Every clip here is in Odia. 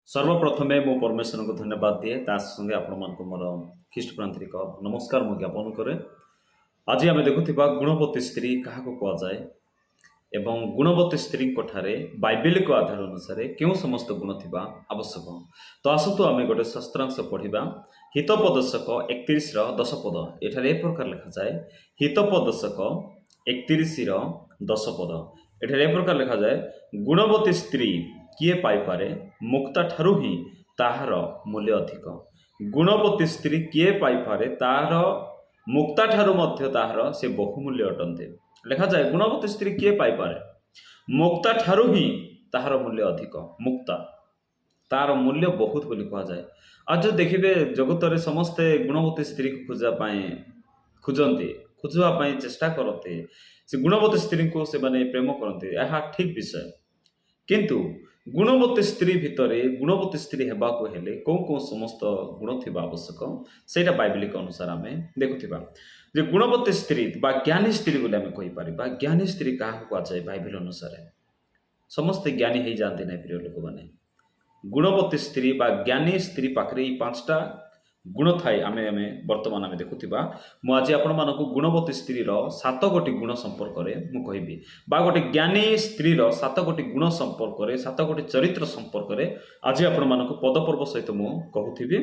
सर्वप्रथमे मो परमेश्वर को धन्यवाद दिए संगे आपण मोर ख्रीष्टप्रांतरिक नमस्कार मु ज्ञापन करे। आज आम देखुवा गुणवती स्त्री क्या कहुए एवं गुणवती स्त्री बाइबेलिक आधार अनुसार क्यों समस्त गुण थी आवश्यक। तो आसतु आम गोटे शास्त्रांश पढ़ा हितोपदेशक 31 10 पद एठारे ए प्रकार लिखा जाए। हितोपदेशक 31 10 पद एठारे ए प्रकार लिखा जाए, गुणवती स्त्री किए पाइपारे मुक्ता ठारू ही ताहार मूल्य अधिक। गुणवती स्त्री किए पाइपारे ताहार मुक्ता ठारू मध्य ताहार से बहुमूल्य अटंते। लिखा जाए गुणवती स्त्री किए पाइपारे मुक्ता ठारू ही ताहार मूल्य अधिक। मुक्ता तार मूल्य बहुत बोली कहा जाए। आज जो देखिए जगत में समस्ते गुणवती स्त्री को खोजते खोजापी चेष्टा करते से गुणवती स्त्री को से माने प्रेम करते, यह ठीक विषय। किंतु गुणवती स्त्री भितर गुणवती स्त्री होगाकू हेले कौन कौन समस्त गुण थी आवश्यक सेटा बाइबलिक अनुसार आम देखुवा। जे गुणवती स्त्री बा ज्ञानी स्त्री बोले आम कहीपर। ज्ञानी स्त्री क्या कहुए बाइबल अनुसार समस्ते ज्ञानी हो जाते ना प्रिय लोक मैंने। गुणवती स्त्री बा ज्ञानी स्त्री पाखे 5टा गुण थाए आम बर्तमान आम देखुवा। मुझे आपण मानक गुणवती स्त्री 7 गोटी गुण संपर्क में कहबी बा गोटे ज्ञानी स्त्री 7 गोटी गुण संपर्क 7 गोटी चरित्र संपर्क आज आपण मानक पदपर्व सहित मु कहूथी।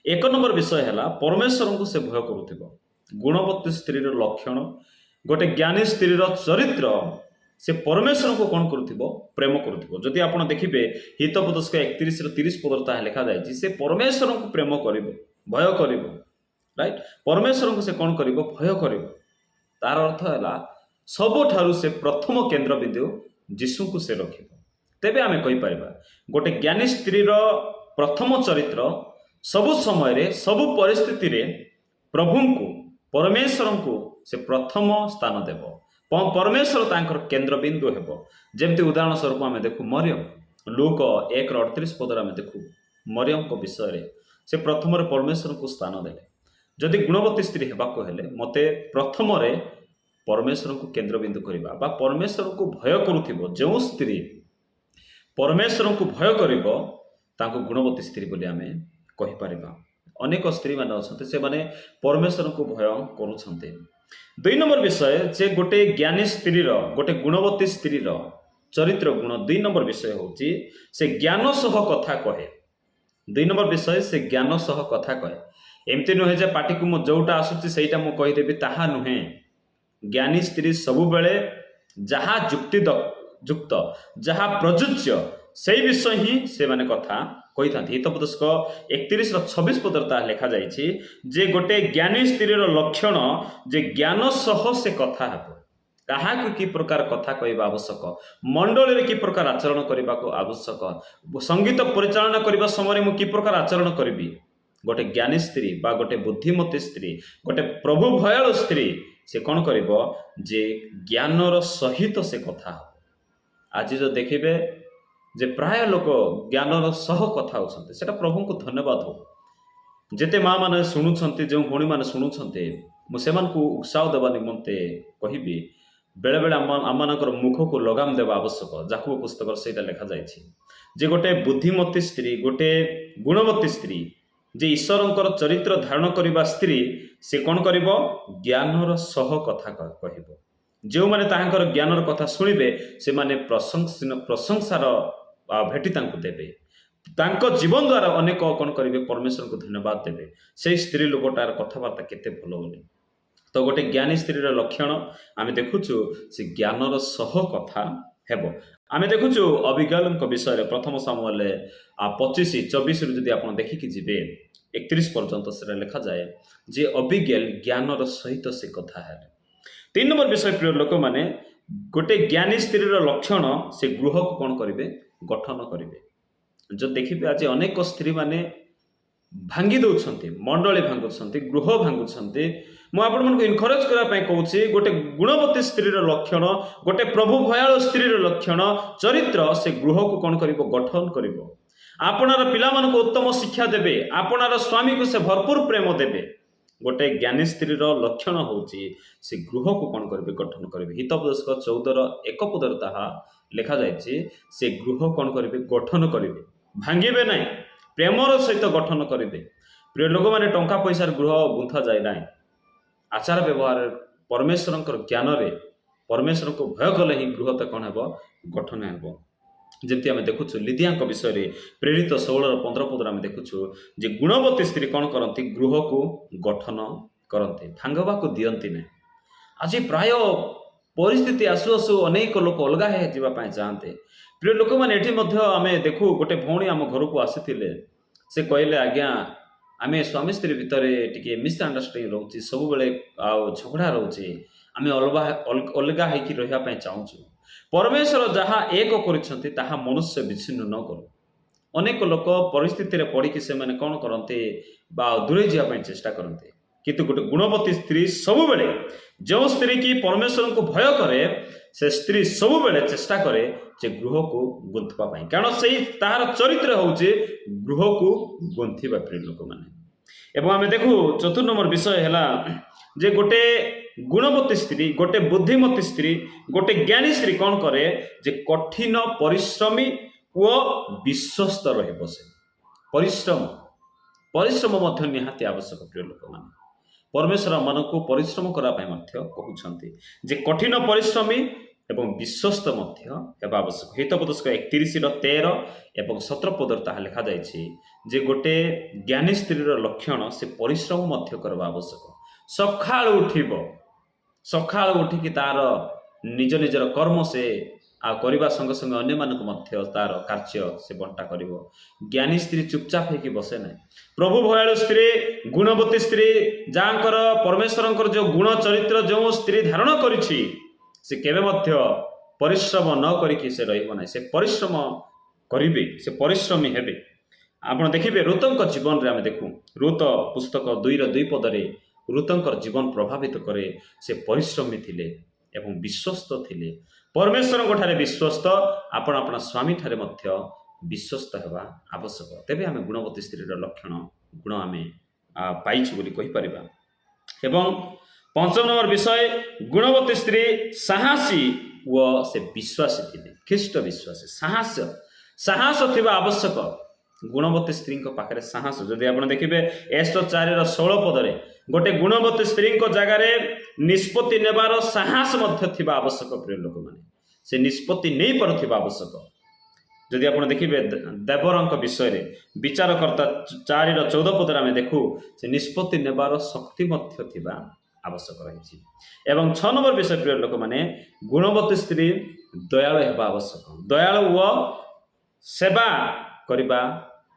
1 नंबर विषय है परमेश्वर को से भय करुथिबो। गुणवती स्त्री लक्षण गोटे ज्ञानी स्त्री चरित्र से परमेश्वर को कौन करुथिबो प्रेम करुथिबो। जदि आपण देखिबे हितोपदेशक 31 30 पद ताहा लिखा जाय से परमेश्वर को प्रेम करिवो भय करिवो। राइट, परमेश्वर को से कौन करिवो भय करिवो। तार अर्थ है सबुठारु से प्रथम केन्द्र बिंदु जीशु को से रखिबो। तेबे आमे कहि परिबा गोटे ज्ञानी स्त्री प्रथम चरित्र सबु समय सबु परिस्थिति रे प्रभु को परमेश्वर को से प्रथम स्थान देव। परमेश्वर तांकर केन्द्र बिंदु हेबो। जेमती उदाहरण स्वरूप आम देखु मरियम लूक 1:38 पदर आम देखु मरियम को विषय से प्रथम परमेश्वर को स्थान देले। जदि गुणवती स्त्री होगाकू हेले मते प्रथम परमेश्वर को केन्द्र बिंदु करवा बा परमेश्वर को भय करुथिबो। जो स्त्री परमेश्वर को भय करिवो तांको गुणवती स्त्री बोली आमे कहि परिबा। अनेक स्त्री माने अछन्ते से माने परमेश्वर को भय करूछन्ते। 2 नंबर विषय जे गोटे ज्ञानी स्त्री गोटे गुणवती स्त्री चरित्र गुण 2 नंबर विषय होची से ज्ञान सह कथा कहे। 2 नंबर विषय से ज्ञान सह कथा कहे। एमती नुहे जे पाटी को मो जोटा आसुची सेटा मो कहि देबी ताहा नुहे। ज्ञानी स्त्री सबु बेले जहा युक्त जहा प्रजुज्य से विषय ही से माने कथा कही था। हितोपदेशक 31:26 पदर लिखा जाइछि जे गोटे ज्ञानी स्त्री लक्षण जे ज्ञान सह से कथा हेबो। कहा कि प्रकार कथा कहवा आवश्यक, मंडल कि प्रकार आचरण करने को आवश्यक, संगीत परिचालना करने समय मु कि प्रकार आचरण करी। गोटे ज्ञानी स्त्री बा गोटे बुद्धिमती स्त्री गोटे प्रभु भयालु स्त्री से कौन करिवो जे ज्ञानर सहित से कथा। आज जो देखिबे जे प्राय लोक ज्ञानर सह कथा होछन्ते सेटा प्रभु को धन्यवाद हो। जेते माँ माने शुणुछन्ते जो भौणी माने शुणुछन्ते मु सेमान को उत्साह देवा निमंते कहिबी बेले बेले आममानकर मुख को लगाम देवा आवश्यक। जाकुब पुस्तक सेटा लिखा जाइछि जे गोटे बुद्धिमती स्त्री गोटे गुणवती स्त्री जे ईश्वरंकर चरित्र धारण करने स्त्री से कौन करिवो ज्ञानर सह कथा कहिबो। जो माने ताहांकर ज्ञानर कथा शुणिबे से माने प्रशंसार भेटी तांको देबे। तांको जीवन द्वारा अनेक कौन करिवे परमेश्वर को धन्यवाद देबे। से स्त्री लोकटार कथबार्ता केते भलो बोली। तो गोटे ज्ञानी स्त्री लक्षण आम देखुचु से ज्ञानर सह कथा हेबो। आम देखुचु अबिगाल विषय प्रथम सामुएल 25-24 जदि आप देखिकी जीवे 31 पर्यंत से लिखा जाए जे अबिगेल ज्ञानर सहित से कथा है। 3 नंबर विषय प्रिय लोक माने गोटे ज्ञानी स्त्री लक्षण से गृह को कौन करेंगे गठन करेंगे। जो देखिए आज अनेक स्त्री माने भांगी दौरान मंडली भांगुंट गृह भांगुंट मु आपको इनकरेज करने कहूँ गोटे गुणवती स्त्री लक्षण गोटे प्रभु भयाल स्त्री लक्षण चरित्र से गृह को कौन कर गठन कर आपणार पिला उत्तम शिक्षा देवे आपणार स्वामी को से भरपूर प्रेम देवे। गोटे ज्ञानी स्त्री लक्षण होची से गृह को कौन करेंगे गठन करेंगे। हितोपदेशक 14:1 पदर ताहा लिखा जाइए से गृह कौन करेंगे गठन करेंगे ଭାଙ୍ଗିବେ ନାହିଁ, ପ୍ରେମର ସହିତ ଗଠନ କରିବେ। ପ୍ରିୟ ଲୋକମାନେ, ଟଙ୍କା ପଇସାର ଗୃହ ଗୁନ୍ଥା ଯାଏ ନାହିଁ। ଆଚାର ବ୍ୟବହାର ପରମେଶ୍ୱରଙ୍କର ଜ୍ଞାନରେ, ପରମେଶ୍ୱରଙ୍କୁ ଭୟ କଲେ ହିଁ ଗୃହତ କ'ଣ ହେବ, ଗଠନ ହେବ। ଯେମିତି ଆମେ ଦେଖୁଛୁ ଲିଦିଆଙ୍କ ବିଷୟରେ ପ୍ରେରିତ 16-15 ଆମେ ଦେଖୁଛୁ ଯେ ଗୁଣବତୀ ସ୍ତ୍ରୀ କ'ଣ କରନ୍ତି, ଗୃହକୁ ଗଠନ କରନ୍ତି, ଭାଙ୍ଗବାକୁ ଦିଅନ୍ତି ନାହିଁ। ଆଜି ପ୍ରାୟ ପରିସ୍ଥିତି ଆସୁ ଆସୁ ଅନେକ ଲୋକ ଅଲଗା ହେଇଯିବା ପାଇଁ ଚାହାନ୍ତି। ପ୍ରିୟ ଲୋକମାନେ, ଏଠି ମଧ୍ୟ ଆମେ ଦେଖୁ ଗୋଟେ ଭଉଣୀ ଆମ ଘରକୁ ଆସିଥିଲେ। ସେ କହିଲେ, ଆଜ୍ଞା ଆମେ ସ୍ୱାମୀ ସ୍ତ୍ରୀ ଭିତରେ ଟିକେ ମିସ୍ଅଣ୍ଡରଷ୍ଟାଣ୍ଡିଂ ରହୁଛି, ସବୁବେଳେ ଆଉ ଝଗଡ଼ା ରହୁଛି, ଆମେ ଅଲଗା ହେଇକି ରହିବା ପାଇଁ ଚାହୁଁଛୁ। ପରମେଶ୍ୱର ଯାହା ଏକ କରିଛନ୍ତି ତାହା ମନୁଷ୍ୟ ବିଚ୍ଛିନ୍ନ ନ କରୁ। ଅନେକ ଲୋକ ପରିସ୍ଥିତିରେ ପଡ଼ିକି ସେମାନେ କ'ଣ କରନ୍ତି, ବା ଦୂରେଇ ଯିବା ପାଇଁ ଚେଷ୍ଟା କରନ୍ତି। କିନ୍ତୁ ଗୋଟେ ଗୁଣବତୀ ସ୍ତ୍ରୀ ସବୁବେଳେ, ଯେଉଁ ସ୍ତ୍ରୀ କି ପରମେଶ୍ୱରଙ୍କୁ ଭୟ କରେ, ସେ ସ୍ତ୍ରୀ ସବୁବେଳେ ଚେଷ୍ଟା କରେ ଯେ ଗୃହକୁ ଗୁନ୍ଥିବା ପାଇଁ, କାରଣ ସେଇ ତାହାର ଚରିତ୍ର ହେଉଛି ଗୃହକୁ ଗୁନ୍ଥିବା। ପ୍ରିୟ ଲୋକମାନେ, ଏବଂ ଆମେ ଦେଖୁ 4 ନମ୍ବର ବିଷୟ ହେଲା ଯେ ଗୋଟେ ଗୁଣବତୀ ସ୍ତ୍ରୀ, ଗୋଟେ ବୁଦ୍ଧିମତୀ ସ୍ତ୍ରୀ, ଗୋଟେ ଜ୍ଞାନୀ ସ୍ତ୍ରୀ କ'ଣ କରେ, ଯେ କଠିନ ପରିଶ୍ରମୀ ଓ ବିଶ୍ୱସ୍ତ ରହିବ। ସେ ପରିଶ୍ରମ ମଧ୍ୟ ନିହାତି ଆବଶ୍ୟକ। ପ୍ରିୟ ଲୋକମାନେ, ପରମେଶ୍ୱର ମାନଙ୍କୁ ପରିଶ୍ରମ କରିବା ପାଇଁ ମଧ୍ୟ କହୁଛନ୍ତି ଯେ କଠିନ ପରିଶ୍ରମୀ ଏବଂ ବିଶ୍ୱସ୍ତ ମଧ୍ୟ ହେବା ଆବଶ୍ୟକ। ହିତୋପଦେଶ 31-13 ଏବଂ 17 ପଦରେ ତାହା ଲେଖାଯାଇଛି ଯେ ଗୋଟେ ଜ୍ଞାନୀ ସ୍ତ୍ରୀର ଲକ୍ଷଣ, ସେ ପରିଶ୍ରମ ମଧ୍ୟ କରିବା ଆବଶ୍ୟକ। ସକାଳୁ ଉଠିକି ତାର ନିଜର କର୍ମ ସେ କରିବା ସଙ୍ଗେ ସଙ୍ଗେ ଅନ୍ୟମାନଙ୍କୁ ମଧ୍ୟ ତାର କାର୍ଯ୍ୟ ସେ ବଣ୍ଟା କରିବ। ଜ୍ଞାନୀ ସ୍ତ୍ରୀ ଚୁପଚାପ ହେଇକି ବସେ ନାହିଁ। ପ୍ରଭୁ ଭୟାଳୁ ସ୍ତ୍ରୀ, ଗୁଣବତୀ ସ୍ତ୍ରୀ, ଯାହାଙ୍କର ପରମେଶ୍ୱରଙ୍କର ଯେଉଁ ଗୁଣ ଚରିତ୍ର ଯେଉଁ ସ୍ତ୍ରୀ ଧାରଣ କରିଛି, ସେ କେବେ ମଧ୍ୟ ପରିଶ୍ରମ ନ କରିକି ସେ ରହିବ ନାହିଁ। ସେ ପରିଶ୍ରମ କରିବେ, ସେ ପରିଶ୍ରମୀ ହେବେ। ଆପଣ ଦେଖିବେ ରୁତଙ୍କ ଜୀବନରେ ଆମେ ଦେଖୁ, ରୁତ ପୁସ୍ତକ 2-2 ପଦରେ ରୁତଙ୍କର ଜୀବନ ପ୍ରଭାବିତ କରେ। ସେ ପରିଶ୍ରମୀ ଥିଲେ ଏବଂ ବିଶ୍ୱସ୍ତ ଥିଲେ। ପରମେଶ୍ୱରଙ୍କ ଠାରେ ବିଶ୍ୱସ୍ତ, ଆପଣ ସ୍ୱାମୀ ଠାରେ ମଧ୍ୟ ବିଶ୍ୱସ୍ତ ହେବା ଆବଶ୍ୟକ। ତେବେ ଆମେ ଗୁଣବତୀ ସ୍ତ୍ରୀର ଲକ୍ଷଣ, ଗୁଣ ଆମେ ପାଇଛୁ ବୋଲି କହିପାରିବା। ଏବଂ 5 ନମ୍ବର ବିଷୟ, ଗୁଣବତୀ ସ୍ତ୍ରୀ ସାହସୀ ଓ ସେ ବିଶ୍ୱାସୀ ଥିଲେ। ଖ୍ରୀଷ୍ଟ ବିଶ୍ୱାସୀ, ସାହସ ଥିବା ଆବଶ୍ୟକ। ଗୁଣବତୀ ସ୍ତ୍ରୀଙ୍କ ପାଖରେ ସାହସ, ଯଦି ଆପଣ ଦେଖିବେ ଏସ୍‌ର 4-16 ପଦରେ, ଗୋଟେ ଗୁଣବତୀ ସ୍ତ୍ରୀଙ୍କ ଜାଗାରେ ନିଷ୍ପତ୍ତି ନେବାର ସାହସ ମଧ୍ୟ ଥିବା ଆବଶ୍ୟକ। ପ୍ରିୟ ଲୋକମାନେ, ସେ ନିଷ୍ପତ୍ତି ନେଇପାରୁଥିବା ଆବଶ୍ୟକ। ଯଦି ଆପଣ ଦେଖିବେ ଦେବରଙ୍କ ବିଷୟରେ ବିଚାରକର୍ତ୍ତା 4-14 ପଦରେ ଆମେ ଦେଖୁ, ସେ ନିଷ୍ପତ୍ତି ନେବାର ଶକ୍ତି ମଧ୍ୟ ଥିବା ଆବଶ୍ୟକ ରହିଛି। ଏବଂ 6 ନମ୍ବର ବିଷୟ, ପ୍ରିୟ ଲୋକମାନେ, ଗୁଣବତୀ ସ୍ତ୍ରୀ ଦୟାଳୁ ହେବା ଆବଶ୍ୟକ। ଦୟାଳୁ ଓ ସେବା କରିବା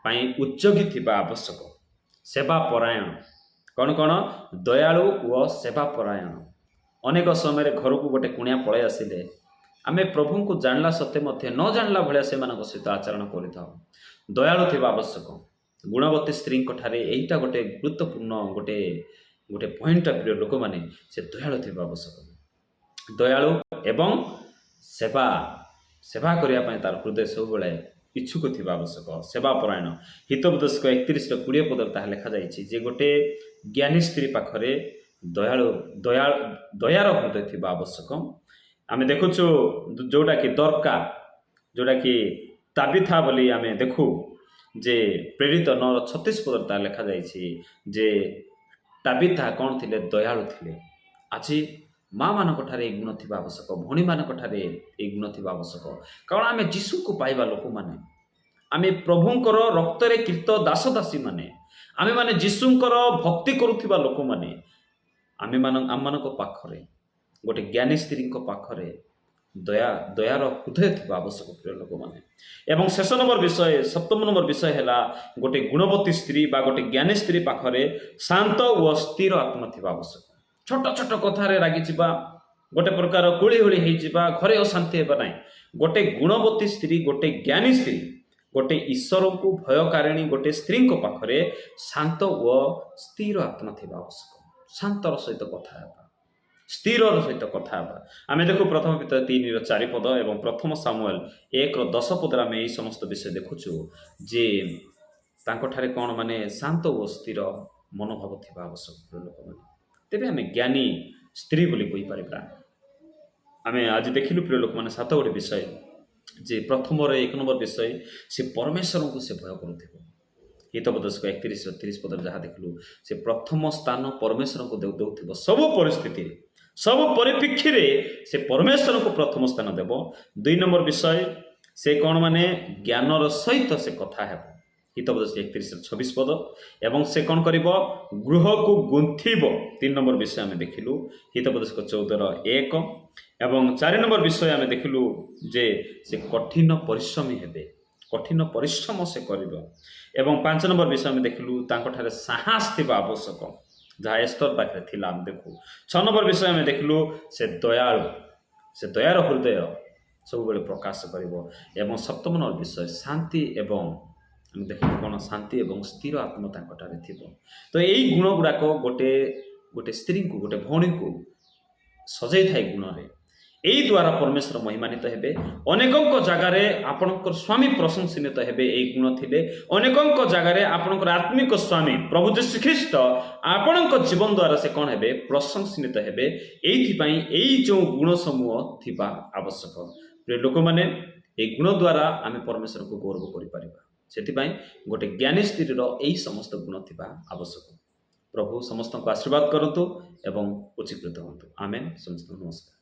ପାଇଁ ଉଦ୍ଯୋଗୀ ଥିବା ଆବଶ୍ୟକ। ସେବା ପରାୟଣ, କ'ଣ ଦୟାଳୁ ଓ ସେବା ପରାୟଣ। ଅନେକ ସମୟରେ ଘରକୁ ଗୋଟେ କୁଣିଆ ପଳାଇ ଆସିଲେ, ଆମେ ପ୍ରଭୁଙ୍କୁ ଜାଣିଲା ସତ୍ତ୍ୱେ ମଧ୍ୟ ନ ଜାଣିଲା ଭଳିଆ ସେମାନଙ୍କ ସହିତ ଆଚରଣ କରିଥାଉ। ଦୟାଳୁ ଥିବା ଆବଶ୍ୟକ। ଗୁଣବତୀ ସ୍ତ୍ରୀଙ୍କ ଠାରେ ଏଇଟା ଗୋଟେ ଗୁରୁତ୍ୱପୂର୍ଣ୍ଣ ଗୋଟେ ପଏଣ୍ଟ। ପ୍ରିୟ ଲୋକମାନେ, ସେ ଦୟାଳୁ ଥିବା ଆବଶ୍ୟକ। ଦୟାଳୁ ଏବଂ ସେବା କରିବା ପାଇଁ ତାର ହୃଦୟ ସବୁବେଳେ ଇଚ୍ଛୁକ ଥିବା ଆବଶ୍ୟକ। ସେବା ପରାୟଣ, ହିତୋପଦେଶ 31-20 ପଦରେ ତାହା ଲେଖାଯାଇଛି ଯେ ଗୋଟେ ଜ୍ଞାନୀ ସ୍ତ୍ରୀ ପାଖରେ ଦୟାର ହୃଦୟ ଥିବା ଆବଶ୍ୟକ। ଆମେ ଦେଖୁଛୁ ଯେଉଁଟାକି ଦରକାର, ଯେଉଁଟାକି ତାବିଥା ବୋଲି ଆମେ ଦେଖୁ ଯେ ପ୍ରେରିତ 9-36 ପଦରେ ତାହା ଲେଖାଯାଇଛି ଯେ ତାବିଥା କ'ଣ ଥିଲେ, ଦୟାଳୁ ଥିଲେ। ଆଜି ମାଁ ମାନଙ୍କ ଠାରେ ଏହି ଗୁଣ ଥିବା ଆବଶ୍ୟକ, ଭଉଣୀମାନଙ୍କ ଠାରେ ଏହି ଗୁଣ ଥିବା ଆବଶ୍ୟକ। କାରଣ ଆମେ ଯୀଶୁଙ୍କୁ ପାଇବା ଲୋକମାନେ, ଆମେ ପ୍ରଭୁଙ୍କର ରକ୍ତରେ କୀର୍ତ୍ତ ଦାସଦାସୀମାନେ, ଆମେମାନେ ଯୀଶୁଙ୍କର ଭକ୍ତି କରୁଥିବା ଲୋକମାନେ, ଆମମାନଙ୍କ ପାଖରେ ଗୋଟେ ଜ୍ଞାନୀ ସ୍ତ୍ରୀଙ୍କ ପାଖରେ ଦୟାର ହୃଦୟ ଥିବା ଆବଶ୍ୟକ। ପ୍ରିୟ ଲୋକମାନେ, ଏବଂ ଶେଷ ନମ୍ବର ବିଷୟ, 7 ନମ୍ବର ବିଷୟ ହେଲା ଗୋଟେ ଗୁଣବତୀ ସ୍ତ୍ରୀ ବା ଗୋଟେ ଜ୍ଞାନୀ ସ୍ତ୍ରୀ ପାଖରେ ଶାନ୍ତ ଓ ସ୍ଥିର ଆତ୍ମା ଥିବା ଆବଶ୍ୟକ। ଛୋଟ ଛୋଟ କଥାରେ ରାଗିଯିବା, ଗୋଟେ ପ୍ରକାର କୁଳିହୁଳି ହେଇଯିବା, ଘରେ ଅଶାନ୍ତି ହେବା ନାହିଁ। ଗୋଟେ ଗୁଣବତୀ ସ୍ତ୍ରୀ, ଗୋଟେ ଜ୍ଞାନୀ ସ୍ତ୍ରୀ, ଗୋଟେ ଈଶ୍ୱରଙ୍କୁ ଭୟକାରିଣୀ ଗୋଟେ ସ୍ତ୍ରୀଙ୍କ ପାଖରେ ଶାନ୍ତ ଓ ସ୍ଥିର ଆତ୍ମା ଥିବା ଆବଶ୍ୟକ। ଶାନ୍ତର ସହିତ କଥା ହେବା, ସ୍ଥିରର ସହିତ କଥା ହେବା। ଆମେ ଦେଖୁ 1 Peter 3-4 ପଦ ଏବଂ 1 ସାମୁଏଲ 1-10 ପଦରେ ଆମେ ଏହି ସମସ୍ତ ବିଷୟ ଦେଖୁଛୁ ଯେ ତାଙ୍କଠାରେ କ'ଣ ଶାନ୍ତ ଓ ସ୍ଥିର ମନୋଭାବ ଥିବା ଆବଶ୍ୟକ। ଲୋକମାନେ, ତେବେ ଆମେ ଜ୍ଞାନୀ ସ୍ତ୍ରୀ ବୋଲି କହିପାରିବା। ଆମେ ଆଜି ଦେଖିଲୁ ପ୍ରିୟ ଲୋକମାନେ 7 ଗୋଟି ବିଷୟ। ଯେ ପ୍ରଥମରେ 1 ନମ୍ବର ବିଷୟ ସେ ପରମେଶ୍ୱରଙ୍କୁ ସେ ଭୟ କରୁଥିବ। ହିତୋପଦେଶକ 31-30 ପଦରେ ଯାହା ଦେଖିଲୁ ସେ ପ୍ରଥମ ସ୍ଥାନ ପରମେଶ୍ୱରଙ୍କୁ ଦେଉଥିବ ସବୁ ପରିସ୍ଥିତିରେ, ସବୁ ପରିପ୍ରେକ୍ଷୀରେ ସେ ପରମେଶ୍ୱରଙ୍କୁ ପ୍ରଥମ ସ୍ଥାନ ଦେବ। 2 ନମ୍ବର ବିଷୟ ସେ କ'ଣ ମାନେ ଜ୍ଞାନର ସହିତ ସେ କଥା ହେବ। ହିତୋପଦେଶ 31-26 ପଦ। ଏବଂ ସେ କ'ଣ କରିବ ଗୃହକୁ ଗୁନ୍ଥିବ। 3 ନମ୍ବର ବିଷୟ ଆମେ ଦେଖିଲୁ ହିତୋପଦେଶକ 14-1। ଏବଂ 4 ନମ୍ବର ବିଷୟ ଆମେ ଦେଖିଲୁ ଯେ ସେ କଠିନ ପରିଶ୍ରମୀ ହେବେ, କଠିନ ପରିଶ୍ରମ ସେ କରିବ। ଏବଂ 5 ନମ୍ବର ବିଷୟ ଆମେ ଦେଖିଲୁ ତାଙ୍କଠାରେ ସାହସ ଥିବା ଆବଶ୍ୟକ, ଯାହା ଏସ୍ତର ପାଖରେ ଥିଲା ଆମେ ଦେଖୁ। 6 ନମ୍ବର ବିଷୟ ଆମେ ଦେଖିଲୁ ସେ ଦୟାଳୁ, ସେ ଦୟାର ହୃଦୟ ସବୁବେଳେ ପ୍ରକାଶ କରିବ। ଏବଂ 7 ନମ୍ବର ବିଷୟ ଶାନ୍ତି, ଏବଂ ଆମେ ଦେଖିଲୁ କ'ଣ ଶାନ୍ତି ଏବଂ ସ୍ଥିର ଆତ୍ମା ତାଙ୍କଠାରେ ଥିବ। ତ ଏଇ ଗୁଣ ଗୁଡ଼ାକ ଗୋଟେ ସ୍ତ୍ରୀଙ୍କୁ, ଗୋଟେ ଭଉଣୀକୁ ସଜେଇଥାଏ ଗୁଣରେ। ଏଇ ଦ୍ୱାରା ପରମେଶ୍ୱର ମହିମାନିତ ହେବେ। ଅନେକଙ୍କ ଜାଗାରେ ଆପଣଙ୍କର ସ୍ୱାମୀ ପ୍ରଶଂସନିତ ହେବେ ଏଇ ଗୁଣ ଥିଲେ। ଅନେକଙ୍କ ଜାଗାରେ ଆପଣଙ୍କର ଆତ୍ମିକ ସ୍ୱାମୀ ପ୍ରଭୁ ଯୀଶୁ ଖ୍ରୀଷ୍ଟ ଆପଣଙ୍କ ଜୀବନ ଦ୍ୱାରା ସେ କ'ଣ ହେବେ ପ୍ରଶଂସନିତ ହେବେ। ଏଇଥିପାଇଁ ଏଇ ଯେଉଁ ଗୁଣ ସମୂହ ଥିବା ଆବଶ୍ୟକ। ପ୍ରିୟ ଲୋକମାନେ, ଏଇ ଗୁଣ ଦ୍ୱାରା ଆମେ ପରମେଶ୍ୱରଙ୍କୁ ଗୌରବ କରିପାରିବା। ସେଥିପାଇଁ ଗୋଟେ ଜ୍ଞାନୀ ସ୍ତ୍ରୀର ଏଇ ସମସ୍ତ ଗୁଣ ଥିବା ଆବଶ୍ୟକ। ପ୍ରଭୁ ସମସ୍ତଙ୍କୁ ଆଶୀର୍ବାଦ କରନ୍ତୁ ଏବଂ ଉଚ୍ଚୀକୃତ ହୁଅନ୍ତୁ। ଆମେନ୍। ସମସ୍ତଙ୍କୁ ନମସ୍କାର।